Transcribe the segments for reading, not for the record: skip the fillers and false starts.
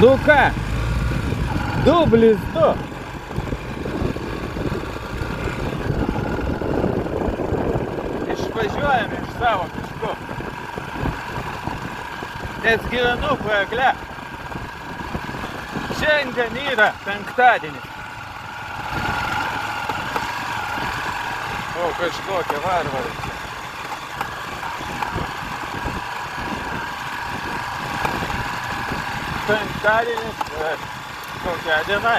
Nu ką, dublis 2. Išvažiuojam iš savo miškų. Nes gyvenu Paegle. Šiandien yra penktadienis. O, kažkokie varvarai čia. Penktadienis, kokia diena?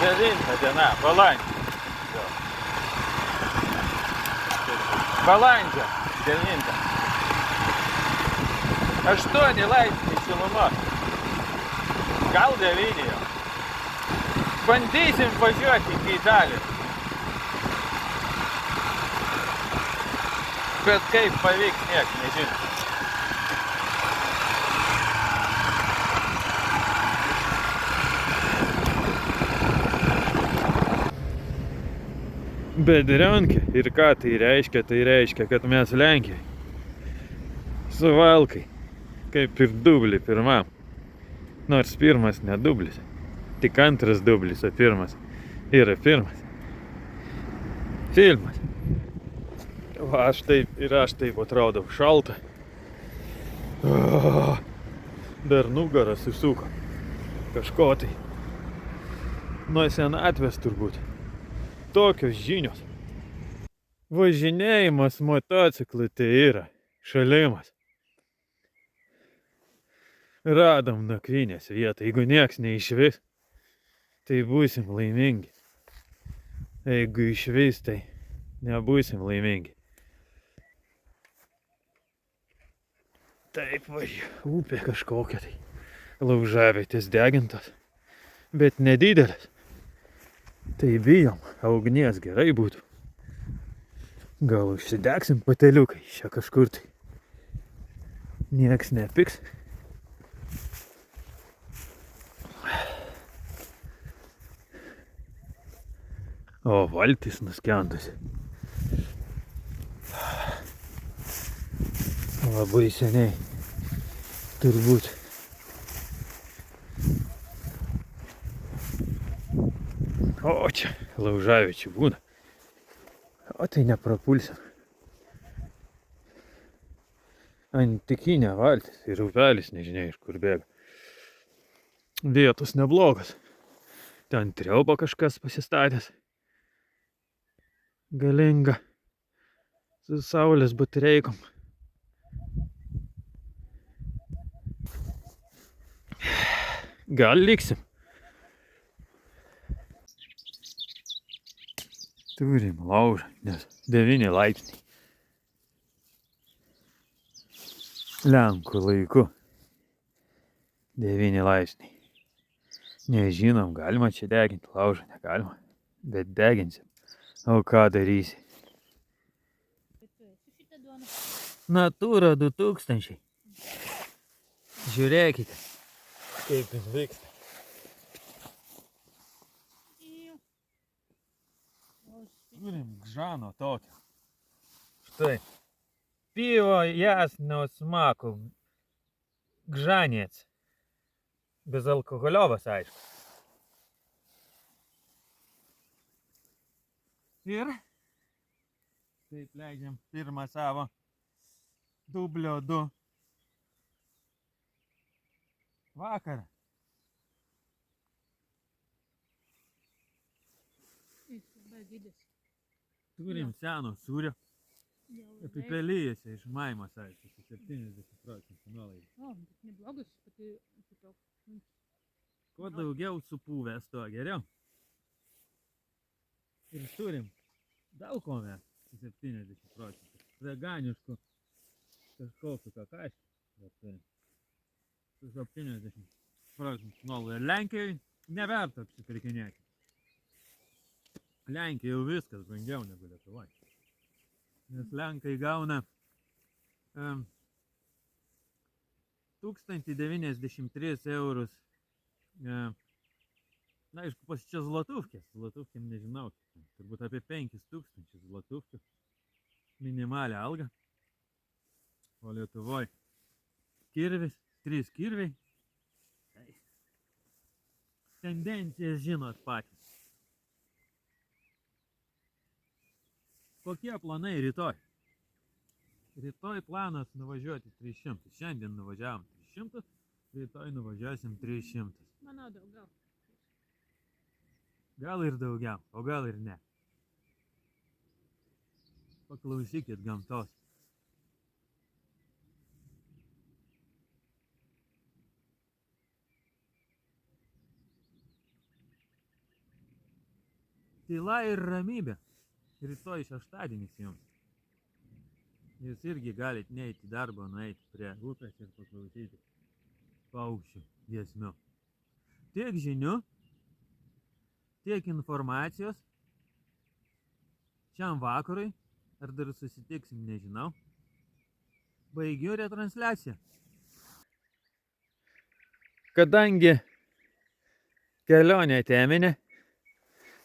9 diena, balandžio. Balandžio 9. 8 laipsniai šilumos. Gal 9 jau. Bandysim važiuoti į Italiją. Bet kaip pavyks, nieks nežino. Bedrionkė. Ir ką tai reiškia? Tai reiškia, kad mes Lenkijai. Suvalkai. Kaip ir dublį pirmam. Nors pirmas ne dublis. Tik antras dublis, o pirmas yra pirmas. Filmas. Va, aš taip atrodau šalta. Dar nugarą susuko. Kažko tai. Nuo senatvės turbūt. Tokios žinios. Važinėjimas motociklu tai yra šalimas. Radom nakvynės vietą. Jeigu nieks neišvis, tai būsim laimingi. Jeigu išvis, tai nebūsim laimingi. Taip va, upė kažkokia tai. Laužavietės degintos, bet nedidelis. Tai bijom, ugnies gerai būtų. Gal užsidegsim pateliukai čia kažkur tai. Nieks nepiks. O valtis nuskendusi. Labai seniai. Turbūt. O čia laužaviečių būna. O tai neprapulsim. Antikinė valtis ir upelis, nežinia iš kur bėga. Vietos neblogas. Ten triauba kažkas pasistatęs. Galinga. Su saulės batereikom. Gal liksim. Turim laužą, nes 9 laipsniai. Lenkų laiku. 9 laipsniai. Nežinom, galima čia deginti laužą, negalima. Bet deginsim. O ką darysi? Natūra 2000. Žiūrėkite, kaip jis vyksta. Turim gžano tokio. Štai. Pivo jasno smako. Gžanėts. Bezalkoholiovas, aišku. Ir taip leidžiam pirmą savo dublio 2 vakarą. Turim seno sūrio. Apipelijose iš Maimos, aišku, su 70% nuolaida. O, bet neblogas, pati toks. Kuo daugiau supuvęs, tuo geriau. Ir turim daug ko mes su 70%. Veganiškų kažkokiu kakaškiu. Bet turim su 70% nuolaida. Lenkijai neverta apsipirkinėti. Lenkija jau viskas brangiau negu Lietuvoje. Nes Lenkai gauna 1093 eurus. Na, aišku, pas čia zlotuvkės. Zlotuvkėm nežinau. Turbūt apie 5000 zlotuvkių. Minimalią algą. O Lietuvoje kirvis, 3 kirviai. Tai tendencijas žinot patys. Kokie planai rytoj? Rytoj planas nuvažiuoti 300. Šiandien nuvažiavom 300, rytoj nuvažiuosim 300. Manau, daugiau. Gal ir daugiau, o gal ir ne. Paklausykit gamtos. Tyla ir ramybė. Rytoj šeštadienis jums. Jūs irgi galit neiti į darbą, nueiti prie upės ir paklausyti paukščių giesmių. Tiek žinių, tiek informacijos. Šiam vakarui, ar dar susitiksim, nežinau. Baigiu retransliaciją. Kadangi kelionė teminė,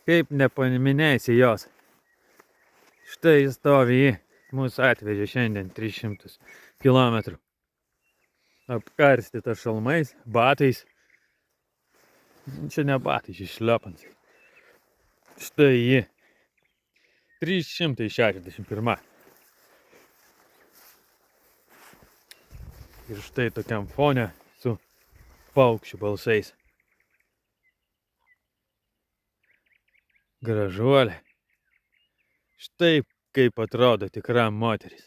kaip nepaminėsi jos. Štai jis stovi į. Mūsų atvežė šiandien 300 km. Apkarstyta šalmais, batais. Čia ne batai, čia šliopans. Štai ji. 361. Ir štai tokiam fone su paukščių balsais. Gražuolė. Štai kaip atrodo tikra moteris.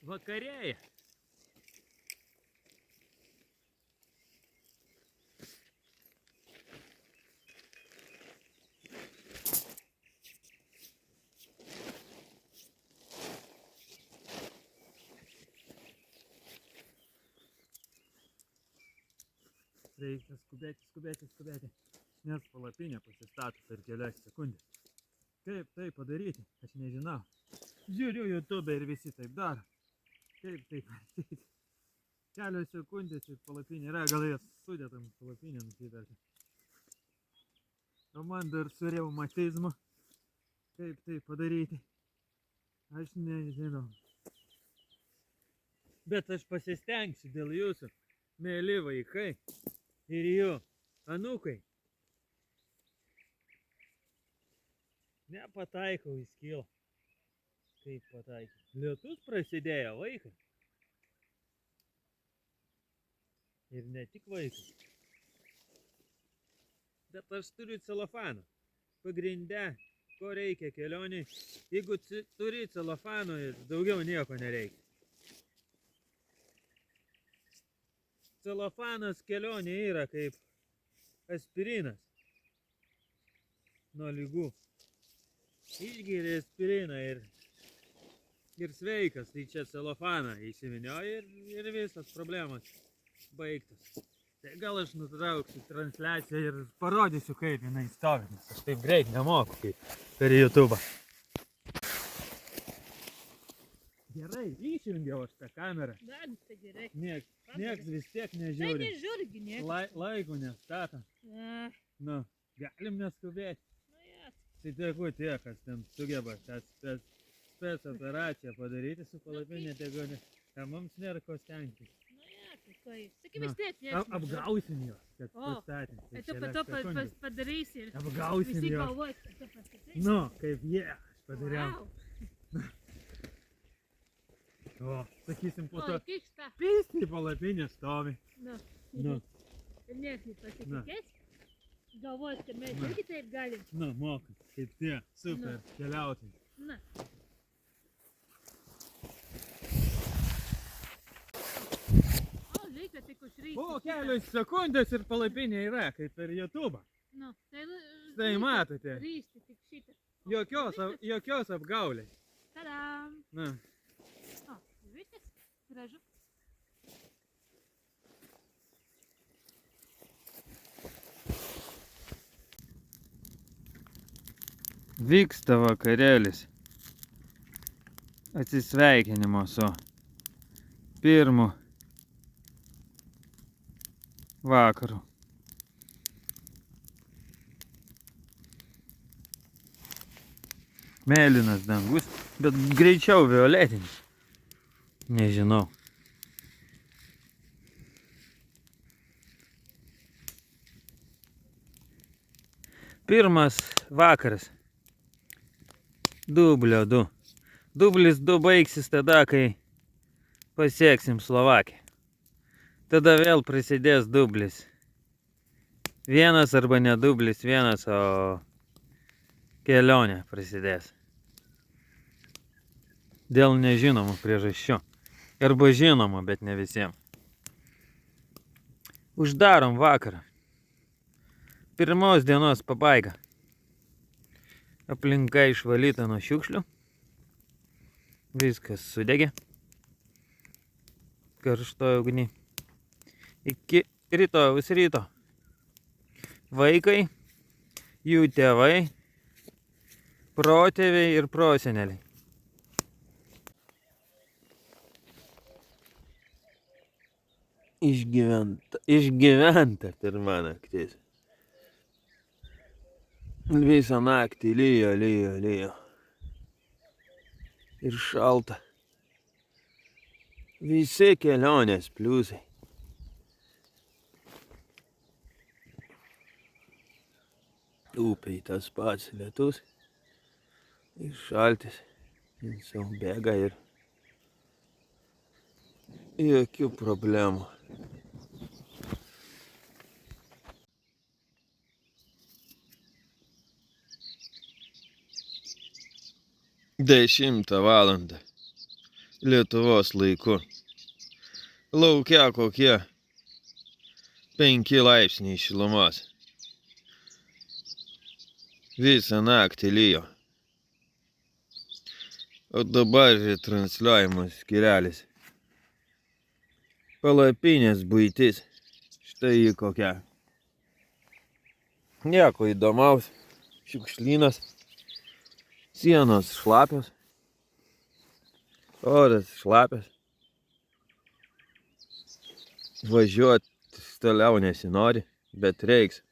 Vakarėja. Reikia skubėti, nes palapinė pasistato per kelias sekundės. Kaip tai padaryti, aš nežinau. Žiūriu YouTube ir visi taip daro. Kaip tai padaryti? Kelios sekundės ir palapinė yra, gal jas sudėtam palapinę nusiperti. O man dar su reumatizmu. Kaip tai padaryti? Aš nežinau. Bet aš pasistengsiu dėl jūsų, mėly vaikai. Ir jų anūkai. Nepataikau į skylą. Kaip pataikiau. Lietus prasidėjo, vaikai. Ir ne tik vaikai. Bet aš turiu celofaną. Pagrinde, ko reikia kelioniai. Jeigu turi celofano, daugiau nieko nereikia. Celofanas kelionė yra kaip aspirinas nuo lygų. Išgeri aspiriną ir sveikas, tai čia celofaną įsivinioji ir visas problemas baigtas. Tai gal aš nutrauksiu transliaciją ir parodysiu, kaip jinai stovi, nes aš taip greit nemoku kaip per YouTube. Gerai, išjungiau aš tą kamerą. Da, tai gerai. Nieks vis tiek Tai nežiūri. nežiūrgi, nieks. Laikų nestatom. Nu, galim neskubėti. Nu, jas. Tai tegu tie, kas ten sugeba tą spec operaciją padaryti su palapinė, tegu ne. Tam mums nėra ko stengtis. Nu, jas, tai ko jis. Sakai, vis tiek nieks. Apgausim juos, kad O, pastatėm. Tai tu po to padarysi ir Apgausim visi juos. galvos, kad tu pastatai. Nu, kaip jie, aš padariau. Wow. O, sakysim, po O, to kiksta. pystai palapinė stovi. Nu. Nu, Ir nieks nepasitikės. Galvos, kad mes irgi taip galim. nu, mokai, kaip tie, super, keliautojai. Na. O, reikia tik užreikti. Po kelios sekundės ir palapinė yra, kaip per YouTube. Nu, tai Tai matote, ryšti tik šitą. jokios apgaulės. Tadam. Na, O, viskas. Gražu. vyksta vakarėlis. atsisveikinimo su pirmu vakaru. Mėlynas dangus, bet greičiau violetinis. Nežinau. Pirmas vakaras. Dublio 2. Dublis 2 baigsis tada, kai pasieksim Slovakiją. Tada vėl prasidės dublis. Vienas arba ne dublis vienas, o kelionė prasidės. Dėl nežinomų priežasčių. Arba žinoma, bet ne visiems. Uždarom vakarą. Pirmos dienos pabaiga. Aplinka išvalyta nuo šiukšlių. Viskas sudegė. Karštoje ugny. Iki rytojaus ryto. Vaikai, jų tėvai, protėviai ir proseneliai. Išgyventa pirma naktis. Visą naktį lijo. Ir šalta. Visi kelionės pliusai. Upėj tas pats lietus. Ir šaltis. Ir sau bėga ir jokių problemų. Dešimtą valandą Lietuvos laiku. Lauke kokie 5 laipsniai šilumos. Visą naktį lijo. O dabar transliuojamas skyrelis. Palapinės buitis. Štai jį kokia. Nieko įdomaus. Šiukšlynas. Sienos šlapios. Oras šlapias. Važiuot toliau nesinori, bet reiks.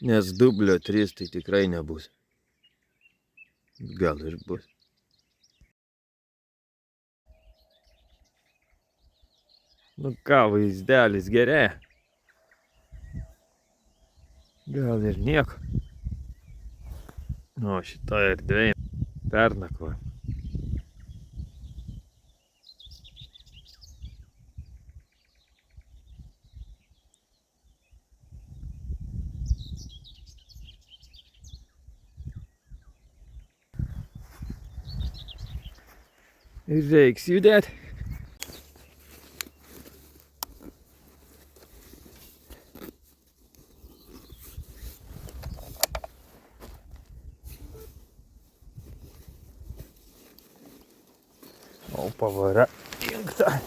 Nes dublio 3 tai tikrai nebus. Gal ir bus. Nu ką, vaizdelis gerėja. Gal ir nieko. O šitoje erdvėje pernakvoju. Ir reiks judėti. O pavara įjungta.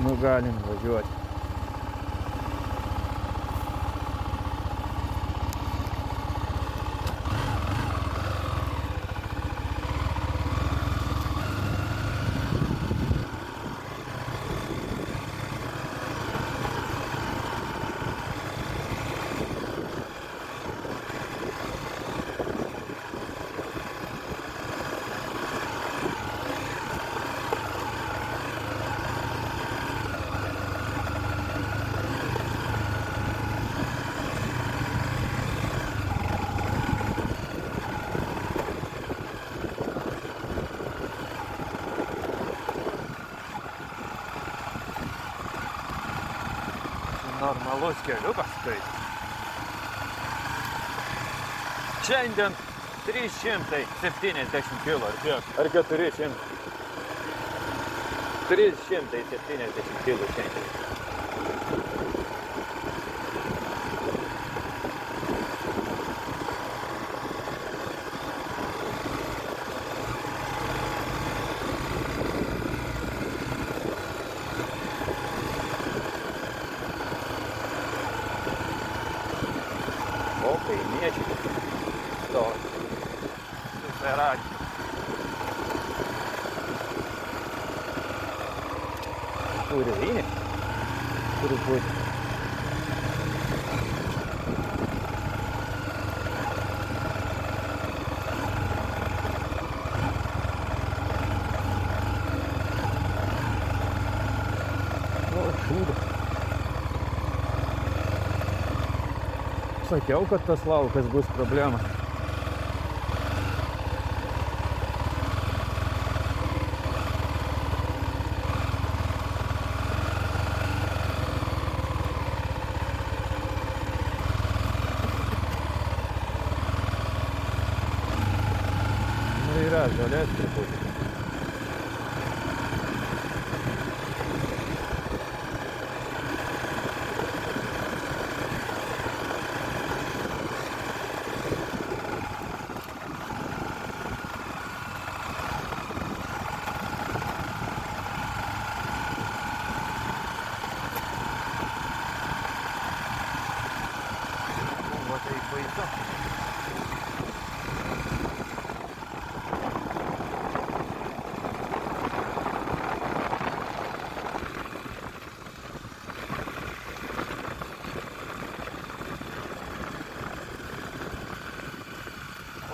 Nu galim važiuoti. Alus keliukas, tai šiandien 370 kilo, ar kiek? Ar 400? 370 kilo šiandien. O, kaimiečiai. To. Susiradė. Urvinė. Turi būti. O, šūdas. Sakiau, kad tas laukas bus problema. Nu yra, žolės truputį. Va tai baisu.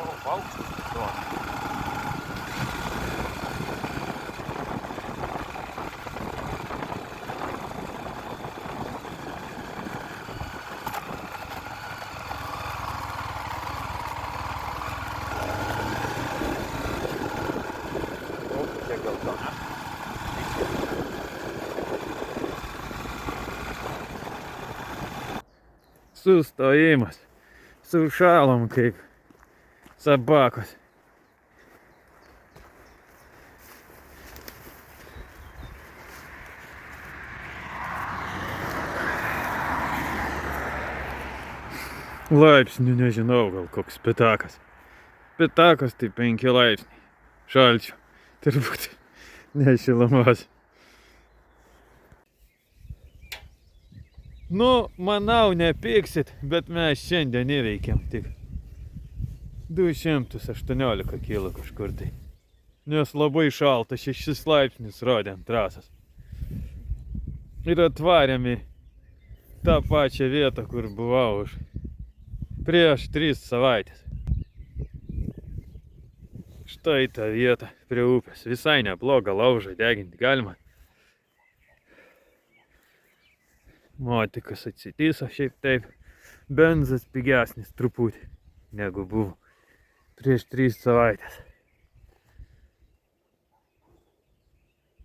O, paukštis to. O, čia gal to, ne? Sustojimas. Sušalom kaip sabakos. Laipsnių nežinau, gal koks pitakas. Pitakas tai 5 laipsniai. Šalčio. Turbūt ne šilumos. Nu, manau, nepyksit, bet mes šiandien įveikėm tik 218 kilo kažkur tai. Nes labai šalta, 6 laipsnius rodė ant trasos. Ir atvarėm į tą pačią vietą, kur buvau prieš 3 savaitės. Štai ta vieta prie upės. Visai nebloga, laužą deginti galima. Motikas atsitiso šiaip taip. Benzas pigesnis truputį negu buvo prieš 3 savaitės.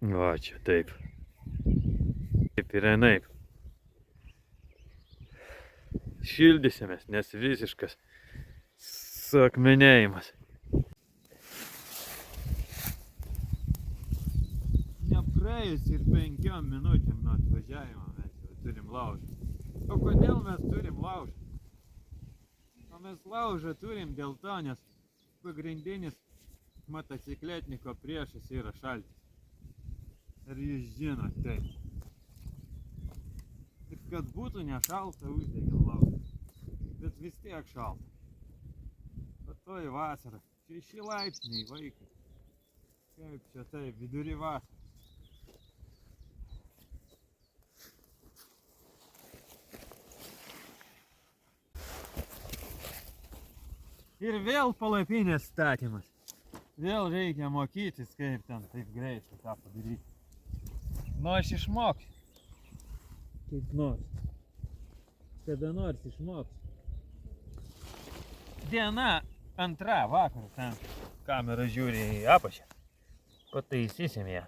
O, čia taip. Taip ir enaip. Šildysimės, nes visiškas suakmenėjimas. Nepraėjus ir 5 minutėm nuo atvažiavimo mes jau turim laužą. O kodėl mes turim laužą? O mes laužą turim dėl to, nes pagrindinis motocikletniko priešas yra šaltis. Ir jūs žinot tai. Ir kad būtų nešalta, uždegėm laužą. Bet vis tiek šalta. Bet toj vasara. 6 laipsniai, vaikai. Kaip čia tai, vidury vasaros. Ir vėl palapinės statymas. Vėl reikia mokytis, kaip ten taip greitai tą padaryti. Nu, aš išmoksiu. Kaip nors. Kada nors išmoksiu. Diena antra vakaro ten. Kamera žiūri į apačią. Pataisysim ją.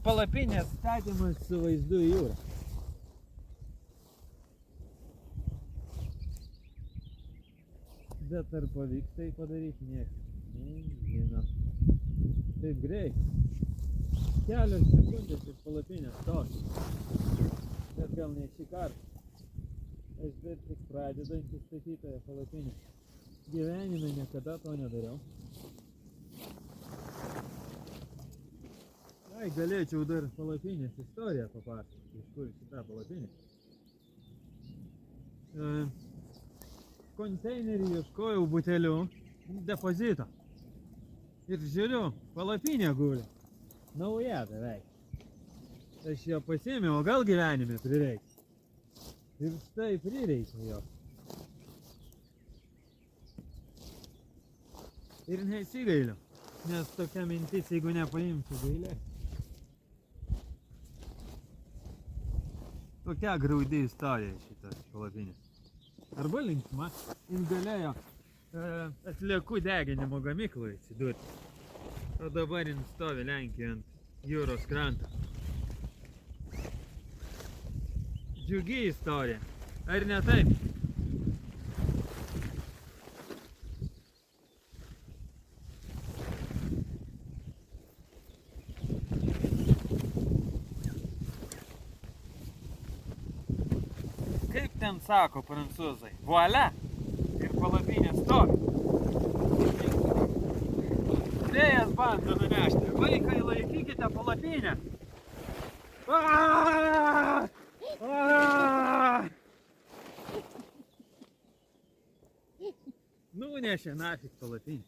palapinės statymas su vaizdu į jūrą. Bet ar pavyks tai padaryti, niekas nežino. Taip greit. Kelios sekundės ir palapinė stovi. Bet gal ne šį kartą. Aš bet tik pradedantis statytoje palapinė. Gyvenime niekada to nedariau. Ai, galėčiau dar palapinės istoriją papasakoti, iš kur šita palapinė. Konteinerį ieškojau butelių depozito. Ir žiūriu, palapinė guli. Nauja beveik. Aš ją pasiėmiau, o gal gyvenime prireiks. Ir štai prireikė jo. Ir nesigailiu, nes tokia mintis, jeigu nepaimsiu, gailės. Tokia graudi istorija šitas palapinės. Arba linksma, jin galėjo atliekų deginimo gamykloje atsidurti. O dabar jin stovi Lenkijoje ant jūros kranto. Džiugi istorija, ar ne taip? Kaip ten sako prancūzai, voila, ir palapinė stovi. Vėjas bando nunešti, vaikai laikykite palapinę. Nunešė nafig palapinę.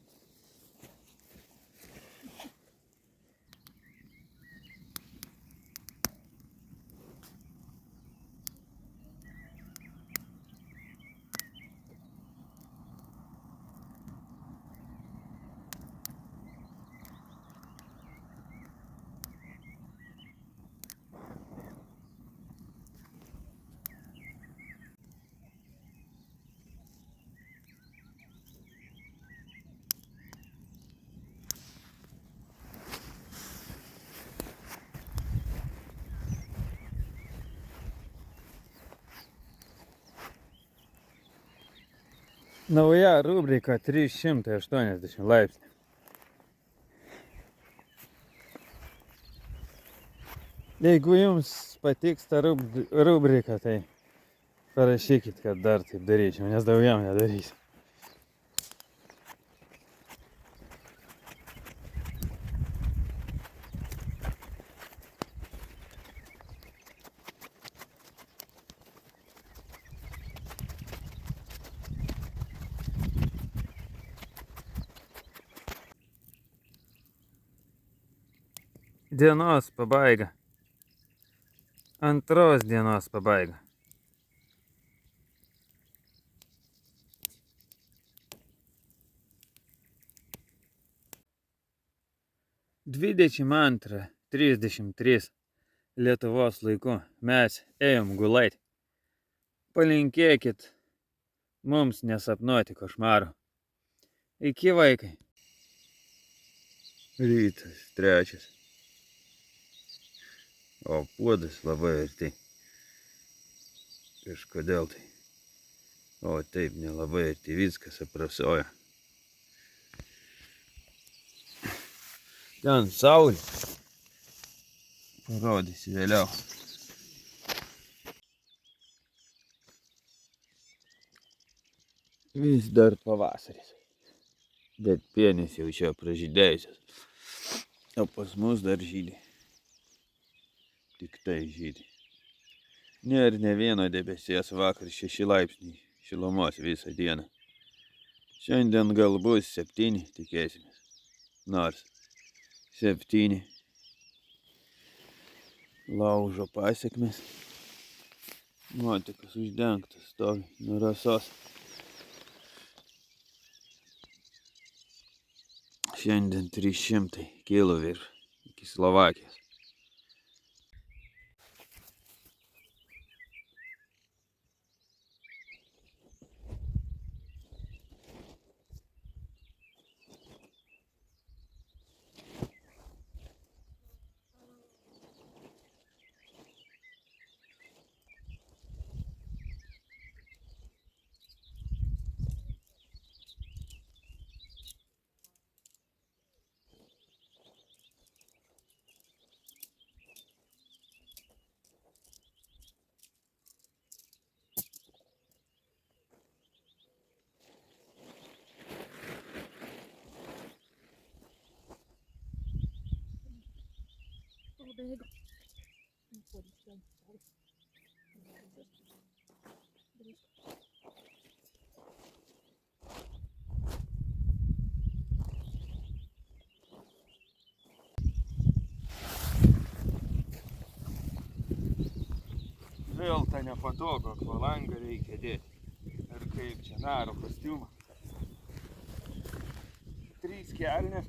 Nauja rubrika 380 laipsnių. Jeigu jums patiks ta rubrika, tai parašykit, kad dar taip daryčiau, nes daugiau nedarysiu. Dienos pabaiga. Antros dienos pabaiga. Dvidešimt antrą 33 Lietuvos laiku mes ėjom gulėti. Palinkėkit mums nesapnuoti košmarų. Iki, vaikai. Rytas 3. O puodas labai arti. Kažkodėl tai. O taip nelabai arti, viskas aprasoja. Ten saulė. Parodysi vėliau. Vis dar pavasaris. Bet pienės jau čia pražydėjusios. O pas mus dar žydi. Tik tai žydi. Nėra ne vieno debesies, vakar 6 laipsniai šilumos visą dieną. Šiandien gal bus 7, tikėsimės. Nors 7. Laužo pasekmės. Nuotekas uždengtas stovi nuo rasos. Šiandien 300 kilų virš iki Slovakijos. pabėga. Nu, kur jis ten stovi? Vėl tą nepatogu akvalangą reikia dėti. Ir kaip čia naro kostiumą. 3 kelnes.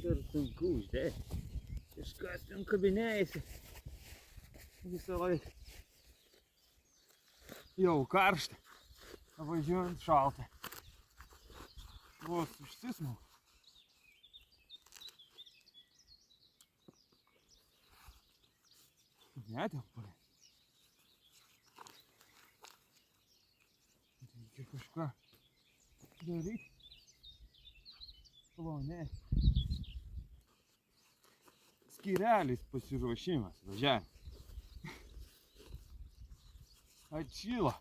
Ir sunku uždėti. Kažkas ten kabinėjasi. Visą laiką. Jau karšta. Važiuojant šalta. Vos užsismau. Netelpa. Reikia kažką daryti. Plonė. Skyrelis pasiruošimas važiavimo. Atšyla.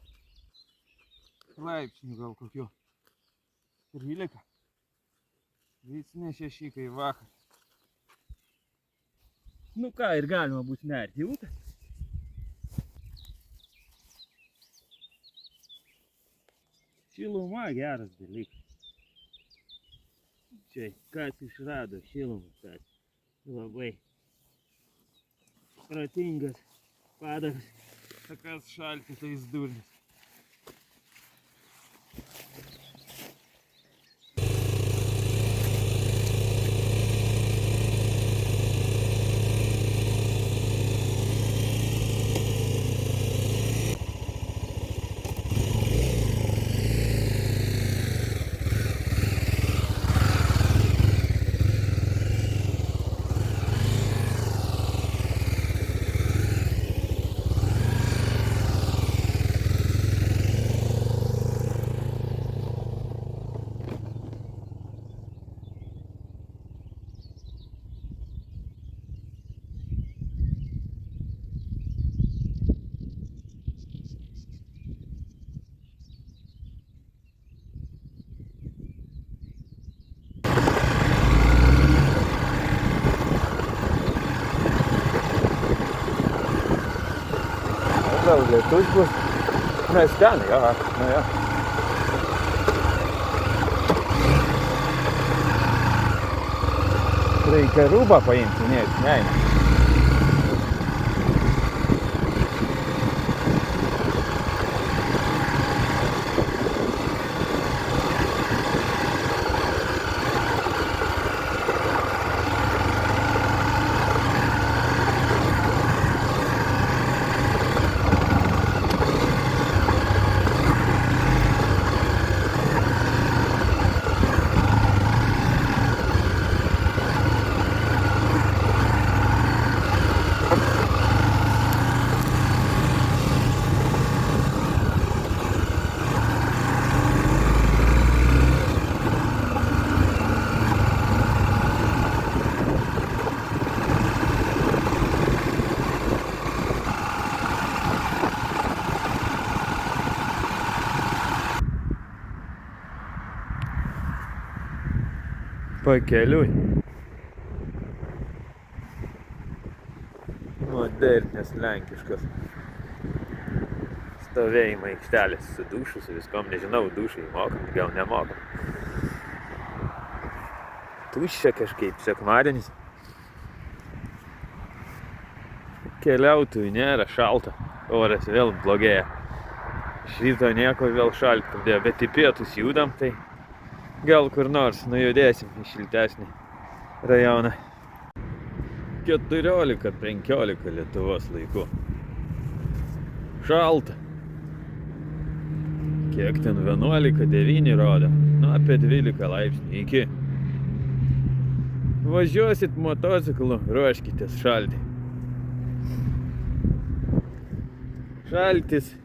Laipsnių gal kokiu 13. Vis ne 6 kai vakar. Nu ką, ir galima bus nerti į upę. Šiluma geras dalykas. Čia kas išrado šilumą, tas labai protingas padaras. O kas šalti, tais durnis. Gal lietus bus. Mes ten, jo, nu jo. Reikia rūbą paimti, ne. Pakeliui. Modernės lenkiškas stovėjimo aikštelės su dušu, su viskom, nežinau, dušai mokam, gal nemokam. Tuščia kažkaip, sekmadienis. Keliautojų nėra, šalta, oras vėl blogėja. Iš ryto nieko, vėl šalti pradėjo, bet į pietus judam, tai gal kur nors nujudėsim į šiltesnį rajoną. 14-15 Lietuvos laiku. Šalta. Kiek ten 11-9 rodo? Nu, apie 12 laipsnių iki. Važiuosit motociklu, ruoškitės šalti. Šaltis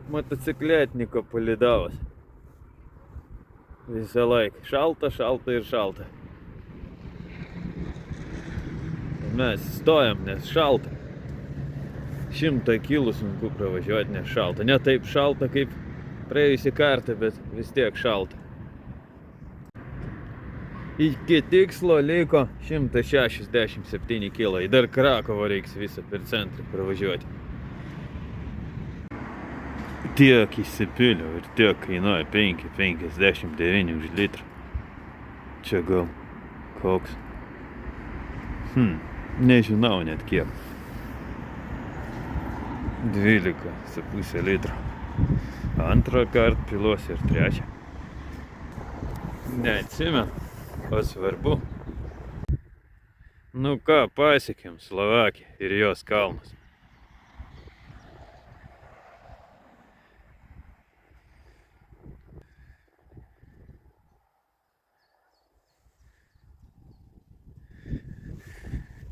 motocikletniko palydovas. Visą laiką. Šalta, šalta ir šalta. Mes stojam, nes šalta. 100 kilų sunku pravažiuoti, nes šalta. Ne taip šalta kaip praėjusį kartą, bet vis tiek šalta. Iki tikslo liko 167 km. Dar Krakovo reiks visą per centrą pravažiuoti. Tiek įsipiliau ir tiek kainuoja 5,59 už litrą. Čia gal koks. Nežinau net kiek. 12,5 litro. Antrą kartą piluosi ir trečią. Neatsimenu, o svarbu. Nu ką, pasiekėm Slovakiją ir jos kalnus.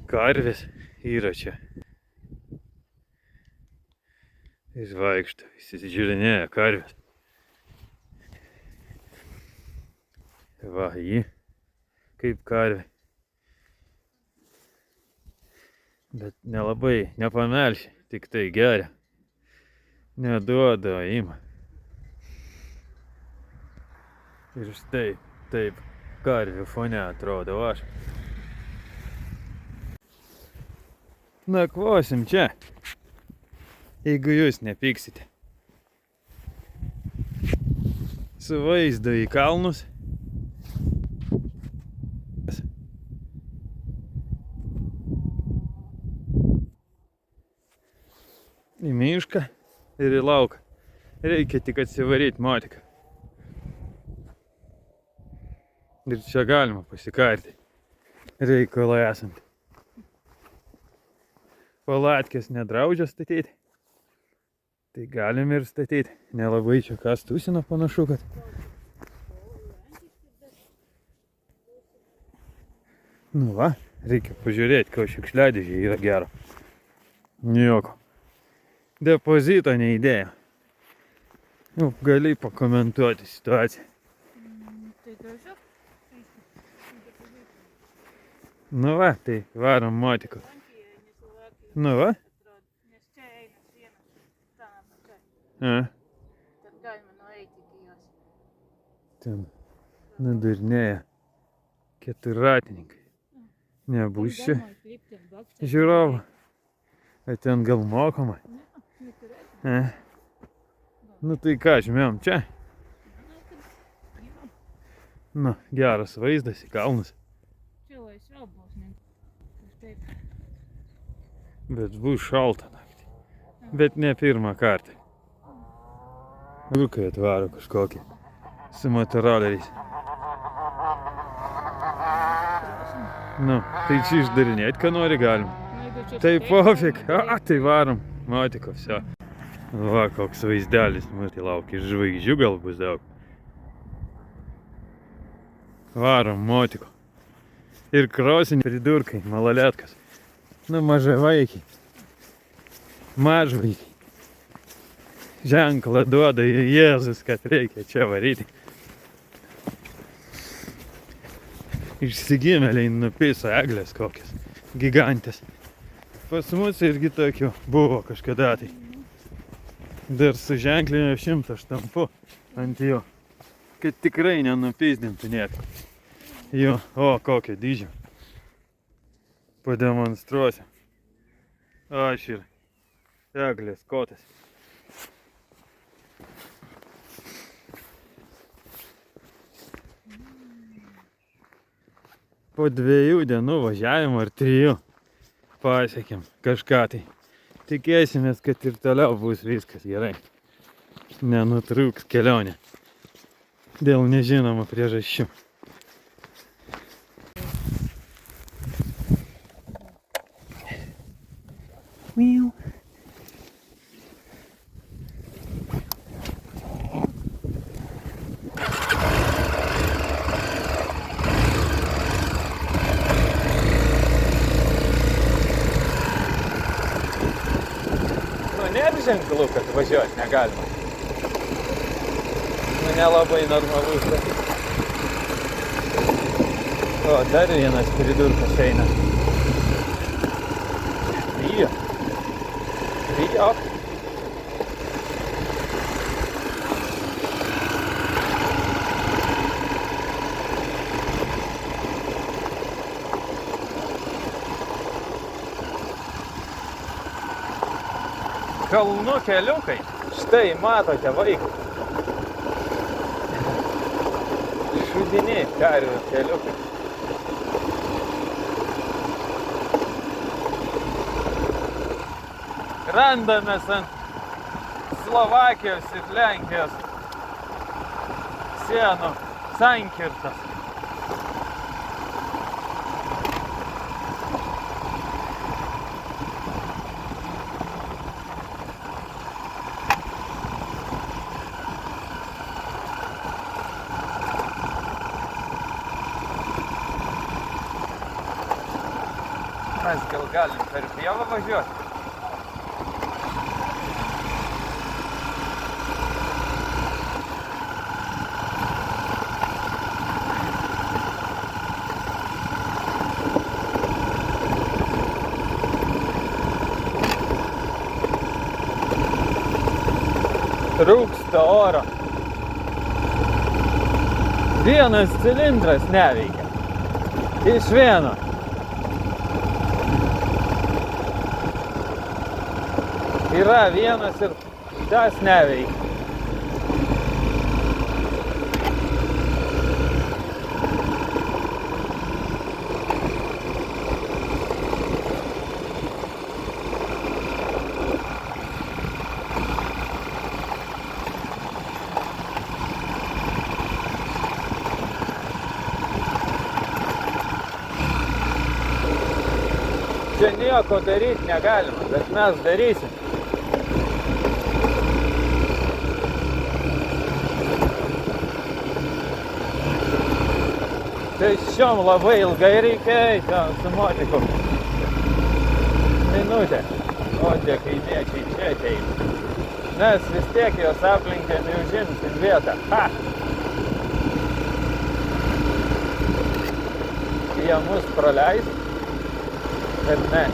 Karvės yra čia. Jis vaikšto, įsižiūrinėja karvės. Va, jį kaip karvė. Bet nelabai nepamelši, tik tai geria. Neduoda, ima. Ir štai taip karvių fone atrodo aš. Nakvosim čia, jeigu jūs nepyksite. Su vaizdu į kalnus. Į mišką ir į lauką. Reikia tik atsivaryti motiką. Ir čia galima pasikarti. Reikalai esant. Palatkės nedraudžia statyti. Tai galim ir statyti. Nelabai čia kas tūsina panašu, kad. Nu va, reikia pažiūrėti, ko šiukšliadėžė yra gero. Nieko. Depozito neįdėjo. Nu, gali pakomentuoti situaciją. Tai gražu. Nu va, tai varom motiką. Nu va. Nes čia eina sienas. Tam čia. Tad galima nueiti iki jos. Ten nudurnėja keturratininkai. Nebus čia žiūrovų. O ten gal mokama. Nu tai ką, žmėjom čia? Nu, geras vaizdas į kalnus. Čia laisviau bus, ne? Taip. Bet bus šalta naktį. Bet ne pirmą kartą. Vilkai atvaro kažkokį. Su motoroleriais. Nu, tai čia išdarinėti, ką nori galim. Tai pofik. A, tai varom. Motiko, vse. Va, koks vaizdelis. Matai, laukia žvaigždžių gal bus daug. Varom, motiko. Ir krosinį pridurkai, malaletkas. Nu, mažavaikiai. Mažvaikiai. Ženklą duoda Jėzus, kad reikia čia varyti. Išsigimėliai nupiso eglės kokias. Gigantės. Pas mus irgi tokių buvo kažkada tai. Dar su ženkliniu 100 štampu ant jo. Kad tikrai nenupizdintų nieko. Jo, o kokio dydžio. Pademonstruosiu. Aš ir eglės kotas. Po 2 dienų važiavimo ar 3 pasiekėm kažką tai. Tikėsimės, kad ir toliau bus viskas gerai. Nenutrūks kelionė. Dėl nežinomų priežasčių. Miau. Nu, nėra ženklų, kad važiuoti negalima. Nu, nelabai normalus. O, dar vienas pridurkas eina. Vyjo. Kalnų keliukai. Štai matote vaikai. Šudiniai karvių keliukai. Randamės ant Slovakijos ir Lenkijos sienų sankirtos. Mes gal galim per pievą važiuoti? Trūksta oro. Vienas cilindras neveikia. Iš vieno. Yra vienas ir tas neveikia. Čia nieko daryti negalima, bet mes darysim. Tai šiom labai ilgai reikia eiti su motiku. Minutė. O tie kaimiečiai čia ateina. Mes vis tiek jos aplenkėm ir užimsim vietą. Ha! Jie mus praleis, bet ne.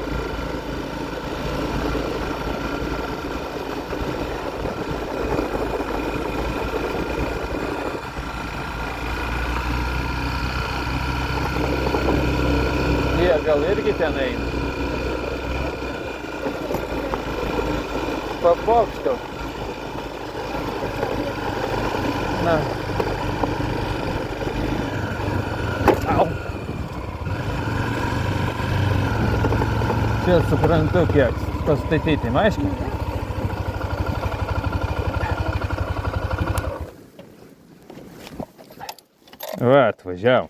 Jie gal irgi ten eina. Papokštau. Na. Au. Čia suprantu, kiek pastatyti, aiškiai. Va, atvažiavom.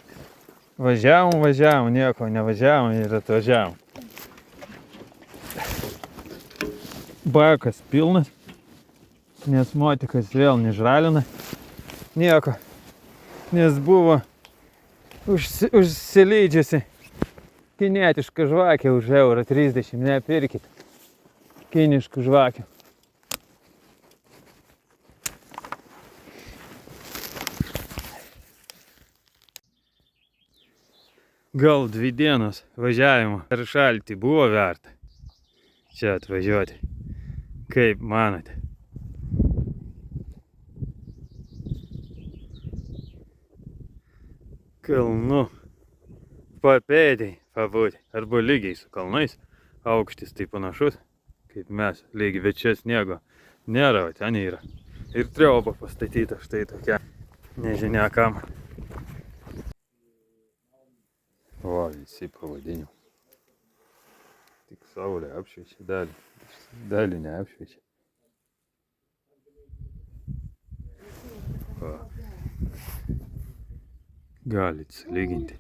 Važiavom, nieko nevažiavom ir atvažiavom. Bakas pilnas, nes motikas vėl nežralina. Nieko, nes buvo užsileidžiasi kinietišką žvakę už €1.30, nepirkit kiniškų žvakių. Gal 2 dienos važiavimo per šaltį buvo verta čia atvažiuoti. Kaip manote? Kalnų papėdėj pabūti, arba lygiai su kalnais. Aukštis tai panašus, kaip mes, lygiai, bet čia sniego nėra, o ten yra. Ir trioba pastatyta štai tokia, nežinia kam. O, visi pavadinimai. Tik saulė apšviečia dalį. Dalį neapšviečia. O. Galit sulyginti.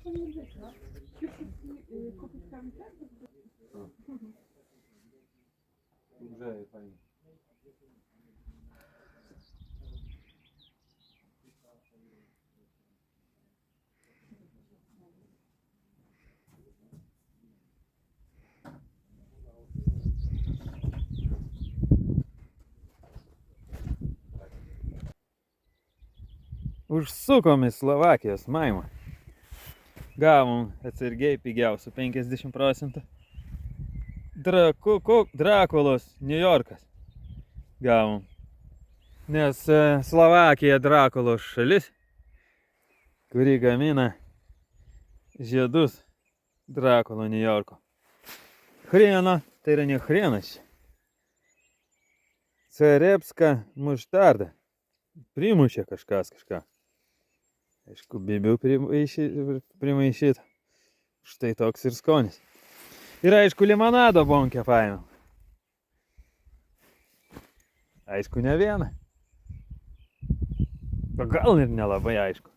Užsukom į Slovakijos Maimą. Gavom atsargiai pigiausių 50%. Drakulos New Yorkas gavom. Nes Slovakija Drakulos šalis, kuri gamina žiedus Drakulo New Yorko. Hreno, tai yra ne hrenas čia. Cerepska muštarda. Primušė kažką. Aišku, bibių primaišyta. Štai toks ir skonis. Ir aišku, limonado bonkę paėmiau. Aišku, ne vieną. O gal ir nelabai aišku.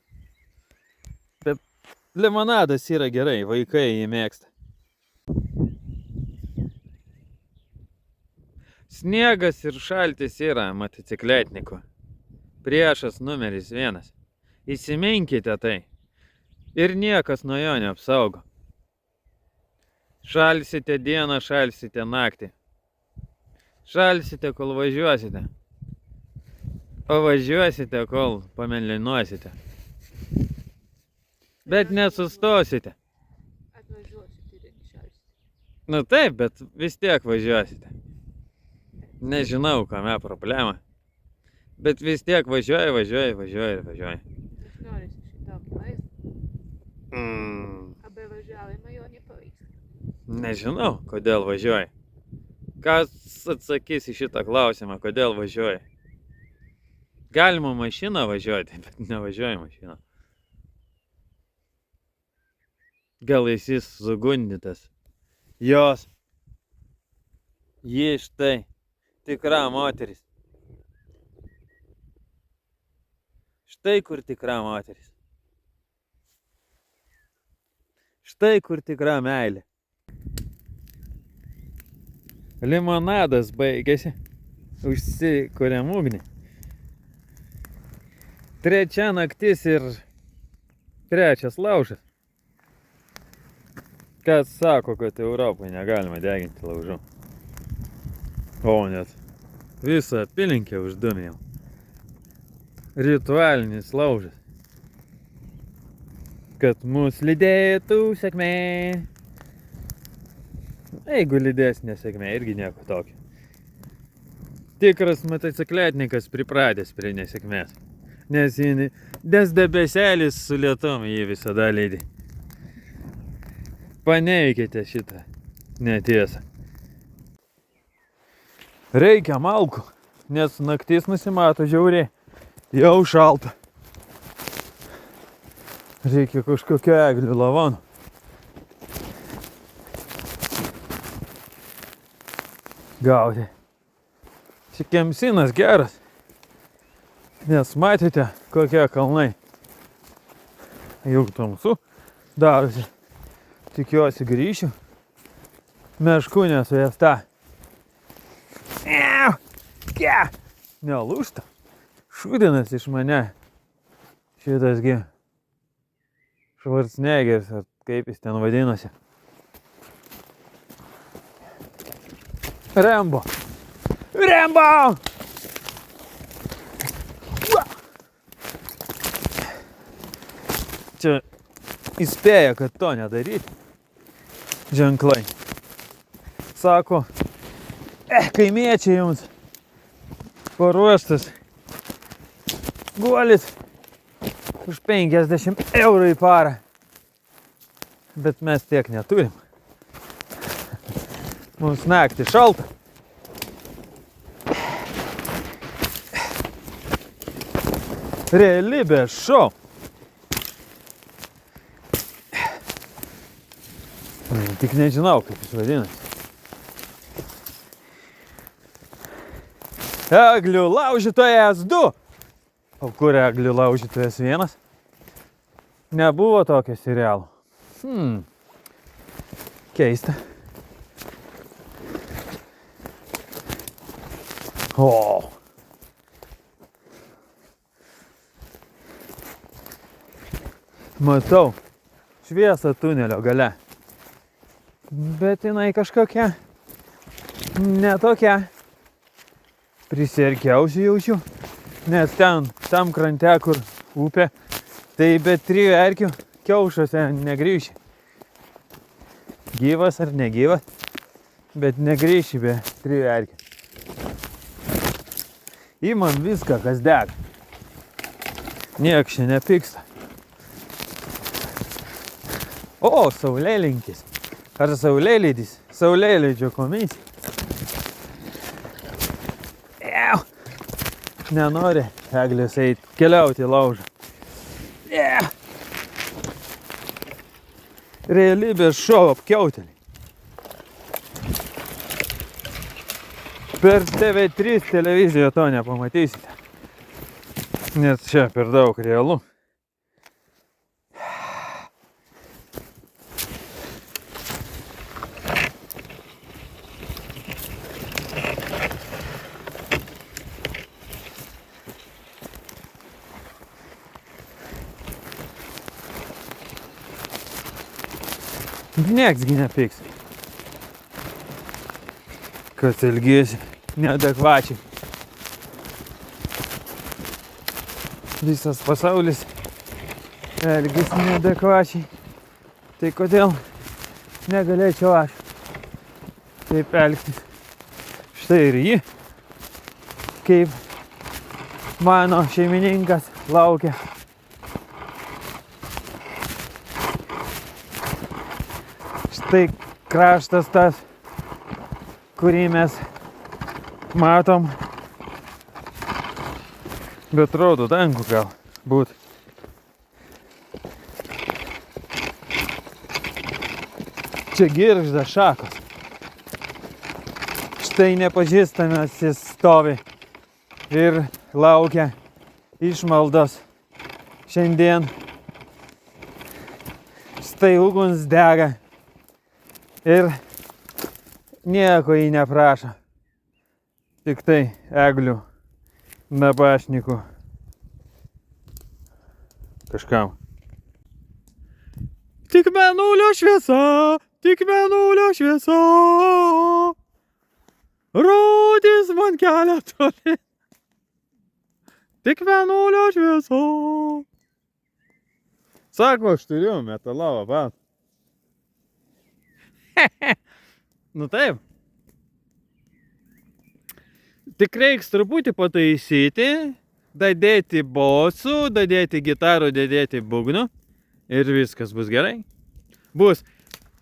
Bet limonadas yra gerai, vaikai jį mėgsta. Sniegas ir šaltis yra motocikletnikų. Priešas numeris 1. Įsiminkite tai. Ir niekas nuo jo neapsaugo. Šalsite dieną, šalsite naktį. Šalsite, kol važiuosite. O važiuosite, kol pamelinuosite. Bet nesustosite. Atvažiuosite ir šalsite. Nu taip, bet vis tiek važiuosite. Nežinau, kame problema. Bet vis tiek važiuoji. Aš norisi šitokį vaizdą. Abe važiavimą jo nepavyksta. Nežinau, kodėl važiuoji. Kas atsakys į šitą klausimą, kodėl važiuoji? Galima mašiną važiuoti, bet nevažiuoji mašiną. Gal esi sugundytas? Jos. Ji štai. Tikra moteris. Štai kur tikra moteris. Štai kur tikra meilė. Limonadas baigėsi. Užsikuriam ugnį. 3 naktis ir 3 laužas. Kas sako, kad Europoje negalima deginti laužų? O net visą apylinkę uždūmėjau. Ritualinis laužas. Kad mus lydėtų sėkmė. Jeigu lydės nesėkmė, irgi nieko tokio. Tikras motocikletnikas pripratęs prie nesėkmės. Nes debeselis su lietum jį visada lydi. Paneikite šitą netiesą. Reikia malkų, nes naktis nusimato žiauriai. Jau šalta. Reikia kažkokio eglių lavonų. Gauti. Šis kemsinas geras. Nes matėte, kokie kalnai. Jau tamsu darosi. Tikiuosi grįšiu. Meškų nesuėsta. Nelūžta. Šūdinas iš mane. Šitasgi Schwarzeneggeris, ar kaip jis ten vadinosi. Rambo! Čia įspėja, kad to nedaryti. Ženklai. Sako, kaimiečiai jums paruoštas guolis už 50 eurų į parą. Bet mes tiek neturim. Mums naktį šalta. Realybės šou. Tik nežinau, kaip jis vadinasi. Eglių laužytojas 2. O kur Eglių laužytojas 1? Nebuvo tokio serialo. Keista. O. Matau šviesą tunelio gale. Bet jinai kažkokia netokia. Prisiarkiausiu jaučiu, nes ten, tam krante, kur upė, tai be 3 erkių kiaušuose negrįši. Gyvas ar negyvas, bet negrįši be 3 erkių. Imam viską, kas dega. Nieks čia nepyksta. O, saulėlinkis. Ar saulėlydis? Saulėlydžio komisija. nenori eglės keliauti į laužą. Yeah. Realybės šou apkiautėliai. Per TV3 televiziją to nepamatysite, nes čia per daug realu. Nieksgi nepyks, kad elgiesi neadekvačiai. Visas pasaulis elgiasi neadekvačiai. Tai kodėl negalėčiau aš taip elgtis? Štai ir ji, kaip mano šeimininkas, laukia. Štai kraštas tas, kurį mes matom, bet rodo dangų gal būt. Čia girgžda šakos. Štai nepažįstamasis stovi ir laukia išmaldos šiandien. Štai uguns dega ir nieko jį neprašo. Tik tai eglių nabašnikų kažkam. Tik mėnulio šviesa, tik mėnulio šviesa, rodys man kelią toli. Tik mėnulio šviesa. Sako, aš turiu metalovą pat. Nu taip. Tik reiks truputį pataisyti, dadėti bosų, dadėti gitarų, dadėti būgnų ir viskas bus gerai. Bus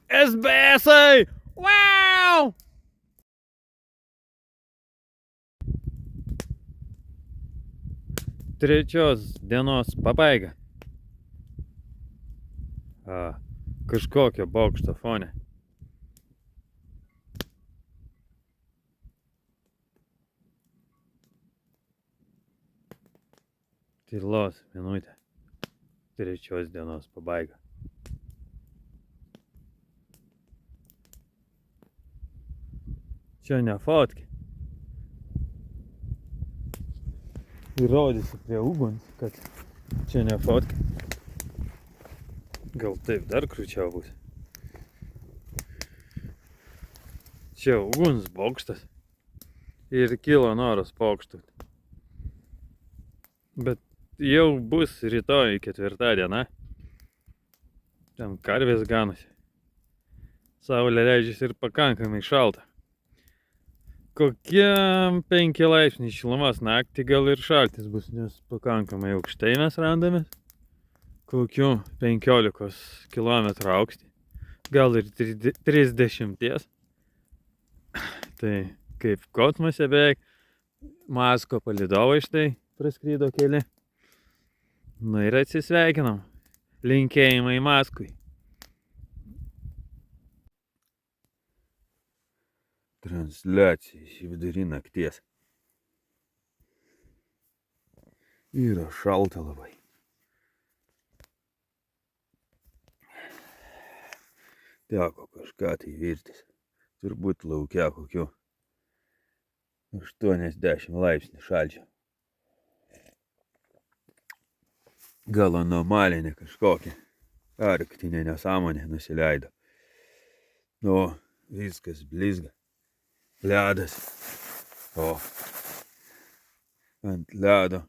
SBS-ai! Wow! Trečios dienos pabaiga. Kažkokio bokšto fone. Tylos minutė. Trečios dienos pabaiga. Čia ne fotkė. Įrodysiu prie uguns, kad čia ne fotkė. Gal taip dar krūčiau bus. Čia uguns bokštas. Ir kilo noras pokštuoti. Bet jau bus rytoj ketvirtadiena. Ten karvės ganosi. Saulė leidžiasi ir pakankamai šalta. Kokie 5 laipsniai šilumos naktį gal ir šaltis bus, nes pakankamai aukštai mes randamės. Kokių 15 km aukštį. Gal ir 30. Tai kaip kosmose beveik. Masko palydovai štai praskrydo keli. Na ir atsisveikinam. Linkėjimai Maskui. Transliacija iš vidury nakties. Yra šalta labai. Teko kažką tai virtis. Turbūt laukia kokių 80 laipsnių šalčio. Gal anomalinė kažkokia arktinė nesąmonė nusileido. O, viskas blizga. Ledas. O, ant ledo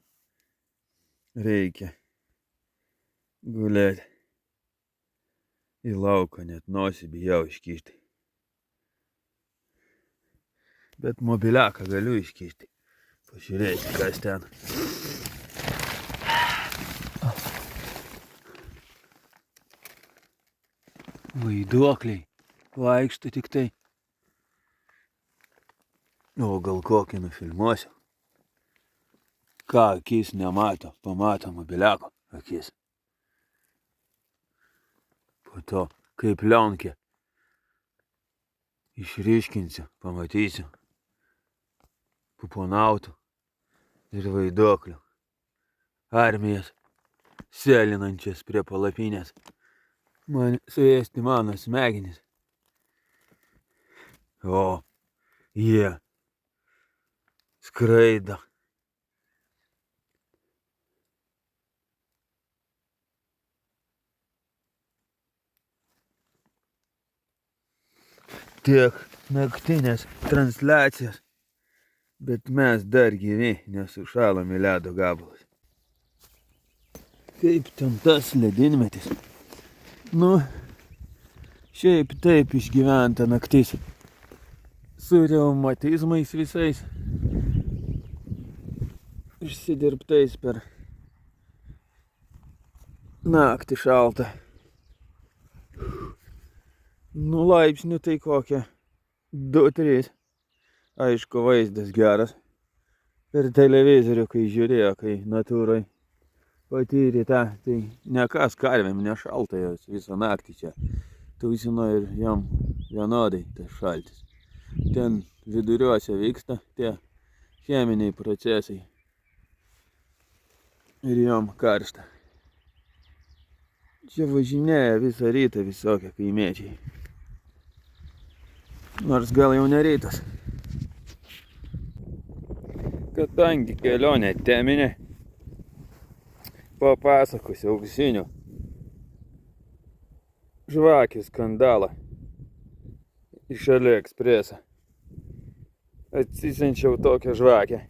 reikia gulėti. Į lauką net nosį bijau iškišti. Bet mobiliaką galiu iškišti. Pažiūrėti, kas ten. Vaiduokliai vaikšto tik tai. O gal kokį nufilmuosiu? Ką akis nemato, pamato mobiliako akis. Po to, kaip lionkė, išryškinsiu, pamatysiu puponautų ir vaiduoklių armijas sėlinančias prie palapinės, man suėsti mano smegenis. O jie skraido. Tiek naktinės transliacijos, bet mes dar gyvi, nesušalom į ledo gabalus. Kaip ten tas ledynmetis? Nu, šiaip taip išgyventa naktis. Su reumatizmais visais. Išsidirbtais per naktį šaltą. Nu, laipsnių tai kokia 2-3. Aišku, vaizdas geras. Per televizorių, kai žiūrėjo, kai natūrai patyrė tą, tai ne kas karvėm nešalta jos visą naktį čia. Tūsino ir jam vienodai tas šaltis. Ten viduriuose vyksta tie cheminiai procesai. Ir jom karšta. Čia važinėja visą rytą visokie kaimiečiai. Nors gal jau ne rytas. Kadangi kelionė teminė, papasakosiu auksinių žvakių skandalą iš AliExpress'o. Atsisinčiau tokią žvakę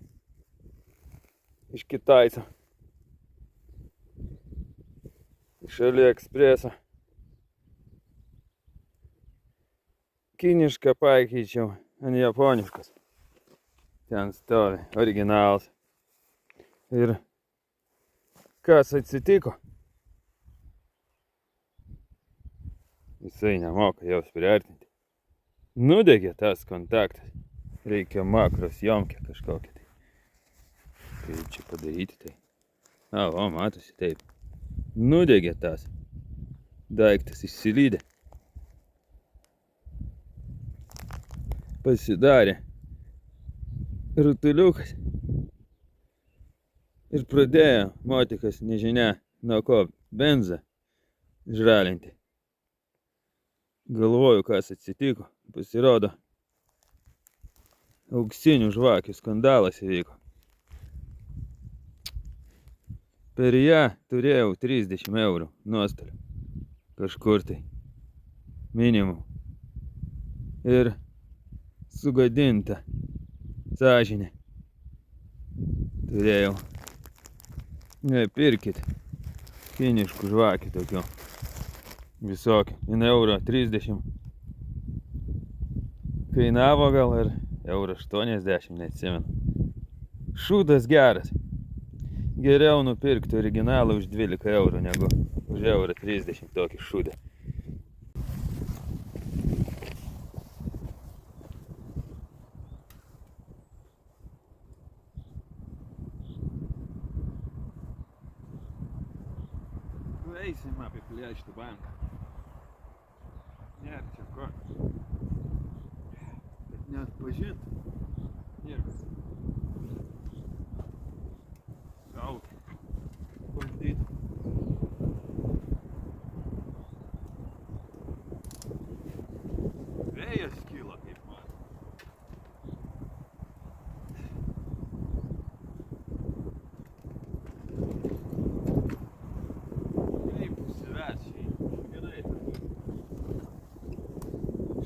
iš Kitaico. Iš AliExpress'o. Kinišką pakeičiau ant japoniškos. Ten stovi originalas. Ir kas atsitiko? Jisai nemoka jos priartinti. Nudegė tas kontaktas. Reikia makros jomkę kažkokią tai. Kaip čia padaryti tai? O, matosi taip. Nudegė tas. Daiktas išsilydė. Pasidarė rutuliukas. Ir pradėjo motikas nežinia nuo ko benzą žralinti. Galvoju, kas atsitiko. Pasirodo, auksinių žvakių skandalas įvyko. Per ją turėjau 30 eurų nuostolių. Kažkur tai. Minimum. Ir sugadinta sąžinė. Turėjau. Nepirkit kiniškų žvakių tokių. Visokių. 1,30 €. Kainavo gal ir 1,80 €, neatsimenu. Šūdas geras. Geriau nupirkti originalą už 12 eurų negu už 1,30 € tokį šūdą. Eisim apiplėšti banką. Nėra čia ko. Bet neatpažint. Niekas. Gal bandyt. Vėjas kyla kaip man. Kaip užsivečiai. Šudinai turbūt.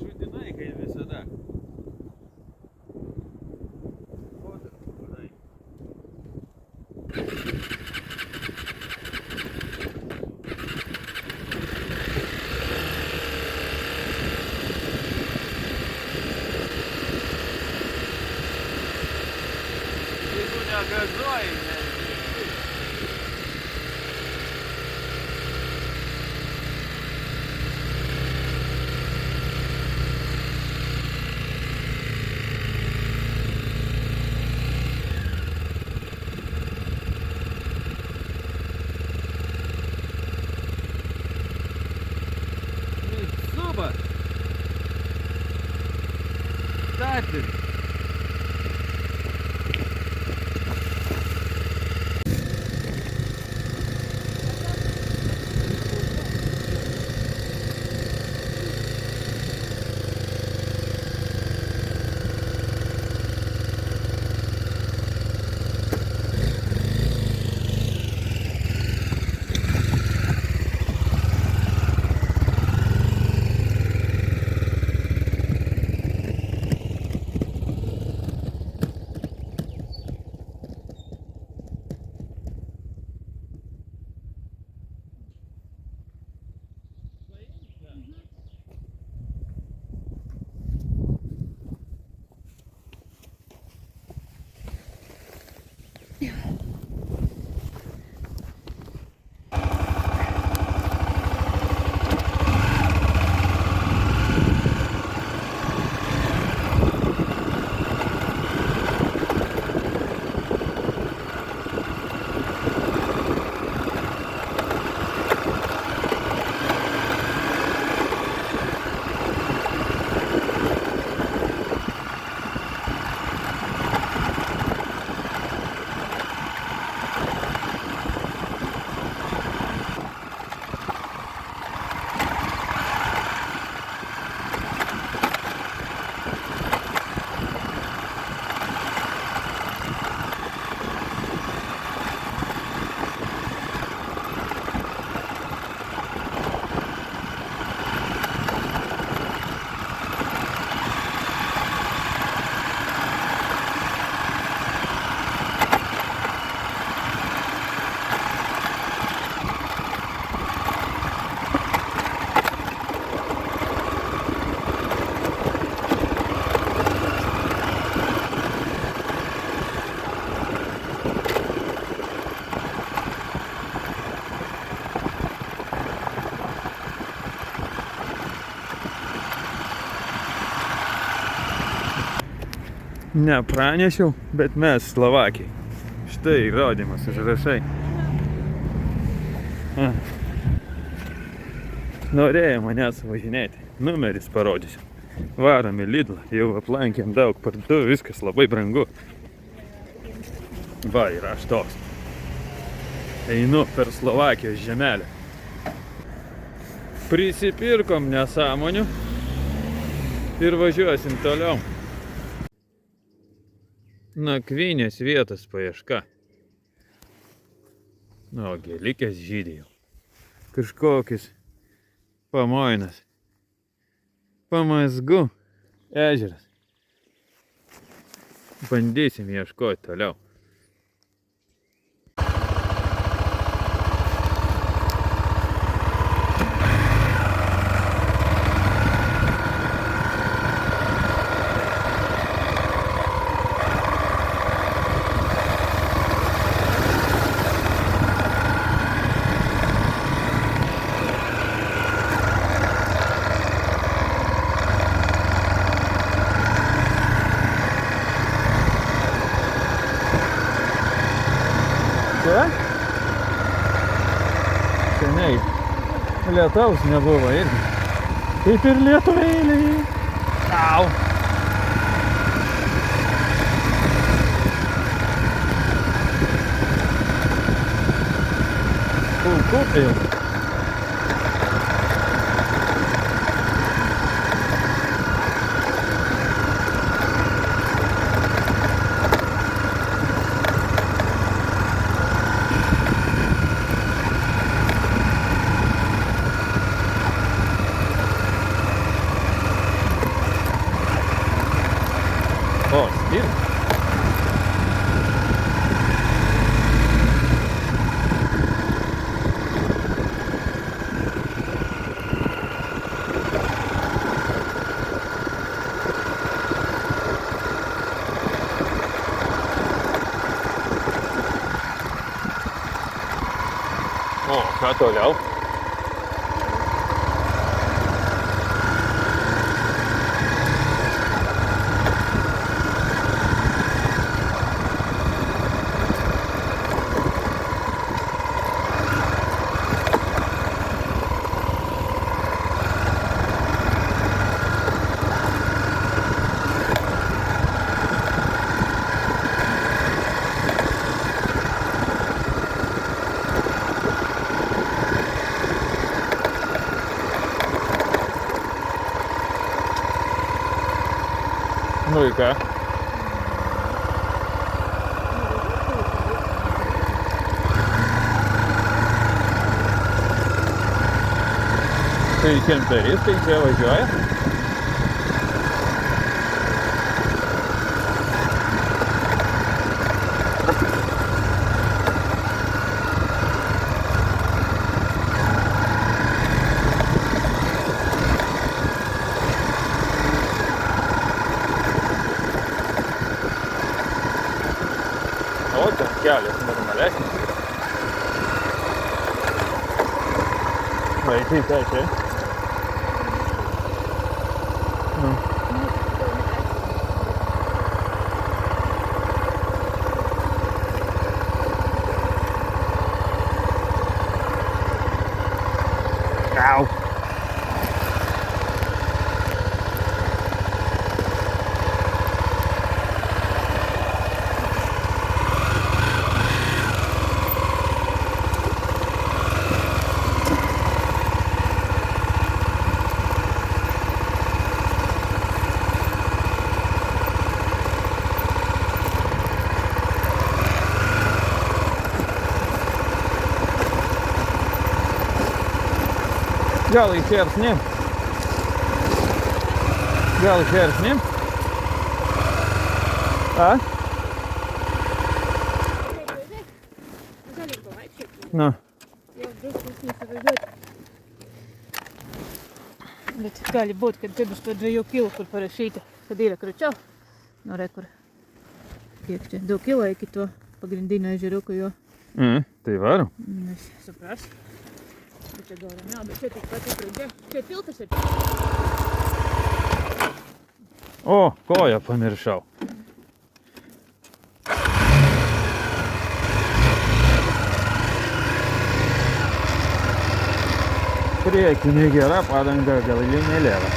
Šudinai kaip visada. Fotas parai. Jeigu negazuoji, Atveris. Nepranešiau, bet mes Slovakijai. Štai įrodymas užrašai. Norėjo manęs važinėti. Numeris parodysiu. Varom į Lidlą, jau aplankėm daug parduotuvių, viskas labai brangu. Va, ir aš toks. Einu per Slovakijos žemelę. Prisipirkom nesąmonių ir važiuosim toliau. Nakvynės vietos paieška. Ogi, likęs žydėjau. Kažkokis pamoinas. Pamazgu ežeras. Bandysim ieškoti toliau. Seniai lietaus nebuvo irgi. Kaip ir lietuvėliai. Au. Kulkutė jau. O, stirna. O, ką toliau? Ну і ка? Tai kemperistai čia važiuoja? O, ten kelias normalesnis. Va, tai ką čia? Nu. Au. Gal į šersnį? Gal į šersnį? A? Nu. Bet gali būt, kad tad uz to 2 kilu, kur parašīta, kad ir kručau. No re, kur kiek čia 2 kilo iki to pagrindinio ežeruku, jo. Tai varu. Es saprastu. Bet čia galvam jā, bet čia tik pat ikruģē. Čia tiltas ir. O, koją pamiršau. Priekinė gera padanga, galinė lėva.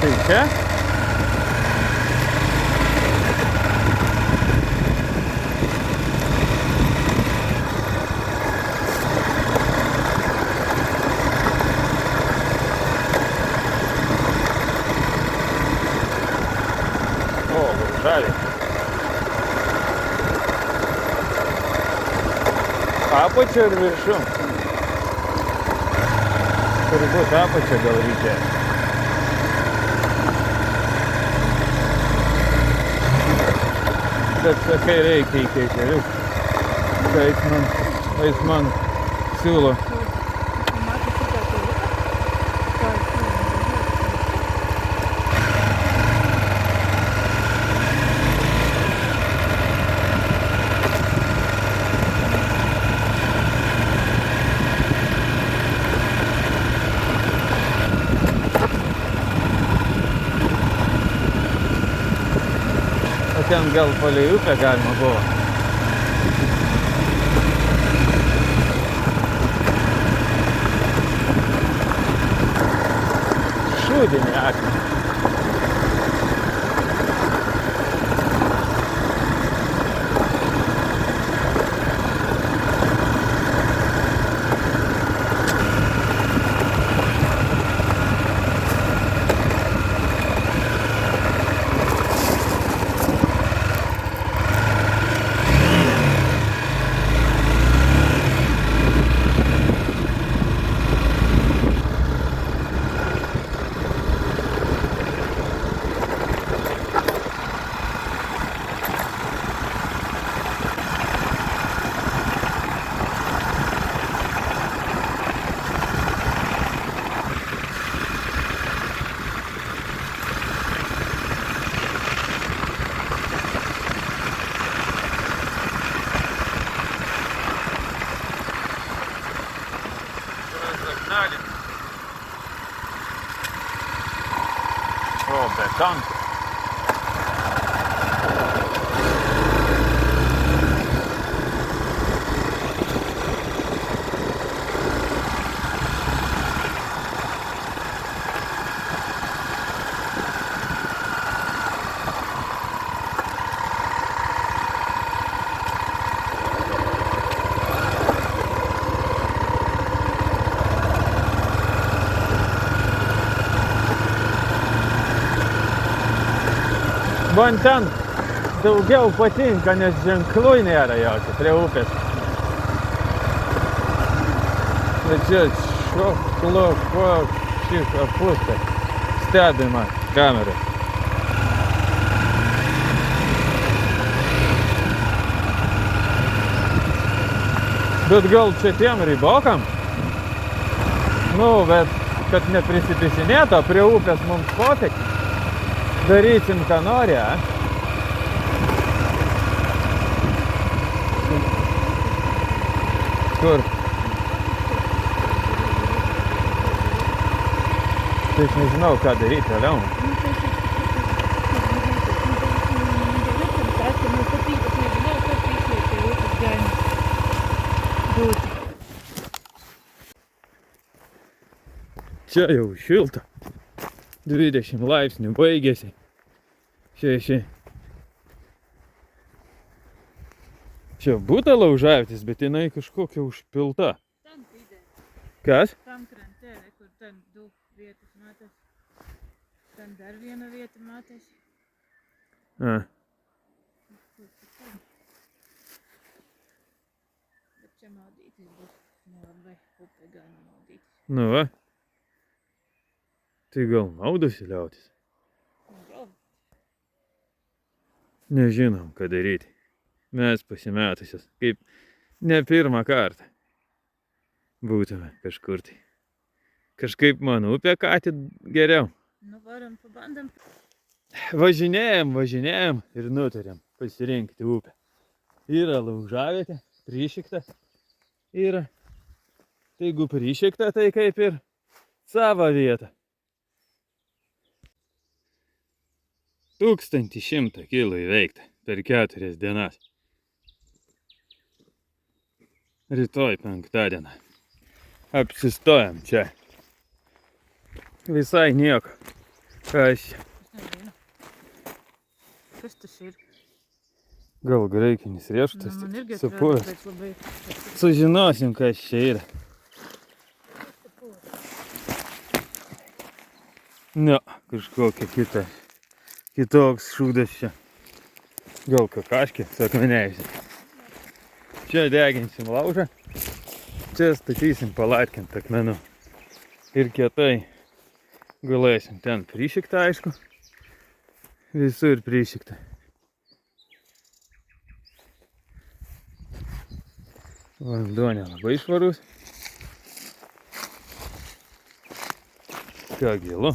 Tai čia? O, žaliai. Apačia ir viršum. Turi būt apačia gal reikia. Bet sakai reikia į keiterius. Tai jis man siūlo. O ten gal palei upę galima buvo. Šūdinį akmenį. O, beton. Man ten daugiau patinka, nes ženklų nėra jokio prie upės. Bet čia šik apustė stebima kamerą. Bet gal čia tiem ribokam? Nu, bet kad neprisipisinėto prie upės mums pofik. Darysim, ką nori, a? Kur? Tai aš nežinau, ką daryti toliau. Čia jau šilta. 20 laipsnių baigėsi. Šeši. Čia būta laužavietės, bet jinai kažkokia užpilta. Ten pidė. Kas? Tam krante, kur ten daug vietas matės. Ten dar viena vieta matės. A. Bet čia maudytis bus nelabai upė galima maudytis. Nu va. Tai gal maudosi liautis? Gal. Nežinom, ką daryti. Mes pasimetusios, kaip ne pirmą kartą būtume kažkur tai. Kažkaip man upė katė geriau. Nu varom, pabandom. Važinėjom ir nutarėm pasirinkti upę. Yra laužavietė, prišikta. Yra. Tai jeigu prišikta, tai kaip ir savo vietą. 1100 kilų įveikta per 4 dienas. Rytoj 5 dieną. Apsistojam čia. Visai nieko. Kas čia? Aš nežinu. Kas tas ir? Gal graikinis riešutas? Man irgi supuvęs. atrodo, bet labai... Sužinosim, kas čia yra. Ne, kažkokia kita. Kitoks šūdas čia. Gal kakaškė, sakmenėjusi. Čia deginsim laužą. Čia statysim palatkint akmenų. Ir kietai galėsim ten prišikta, aišku. Visur prišikta. Vanduo nelabai švarus. Ką gilu?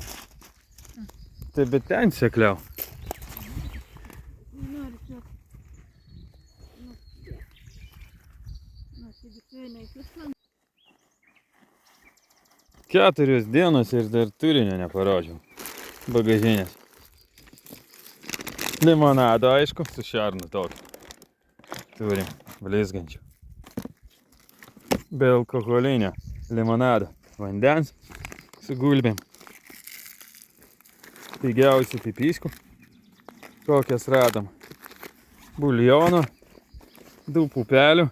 Tai bet ten sekliau. Nenori čia. Nu, taigi tu neįkis man. 4 dienos ir dar turinio neparodžiau. Bagažinės. Limonado, aišku, su šarnu tokį. Turim blizgančių. Be alkoholinio limonado. Vandens su gulbėm. Pigiausių pipiškų. Kokias radom. Buljono. 2 pupelių.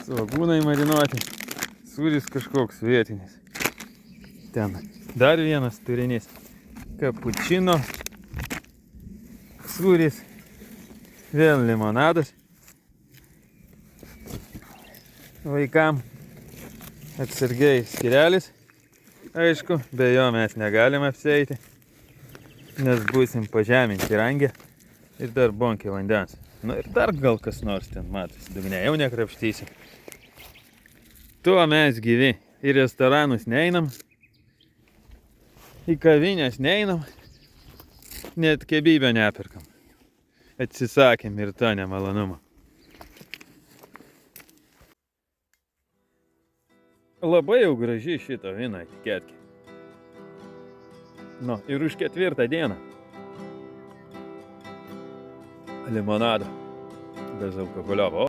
Svagūnai marinuoti. Sūris kažkoks vietinis. Ten dar vienas turinys. Kapučino. Sūris. Vėl limonadas. Vaikam atsargiai skirelis. Aišku, be jo mes negalime apsieiti, nes būsim pažeminti rangę ir dar bonkė vandens. Nu ir dar gal kas nors ten matosi, dugne jau nekrapštysim. Tuo mes gyvi. Į restoranus neinam, į kavinės neinam, net kebybę nepirkam. Atsisakėm ir to nemalonumą. Labai jau graži šito vyno etiketkė. Nu, ir už 4 dieną. Limonado. Bez alkoholio.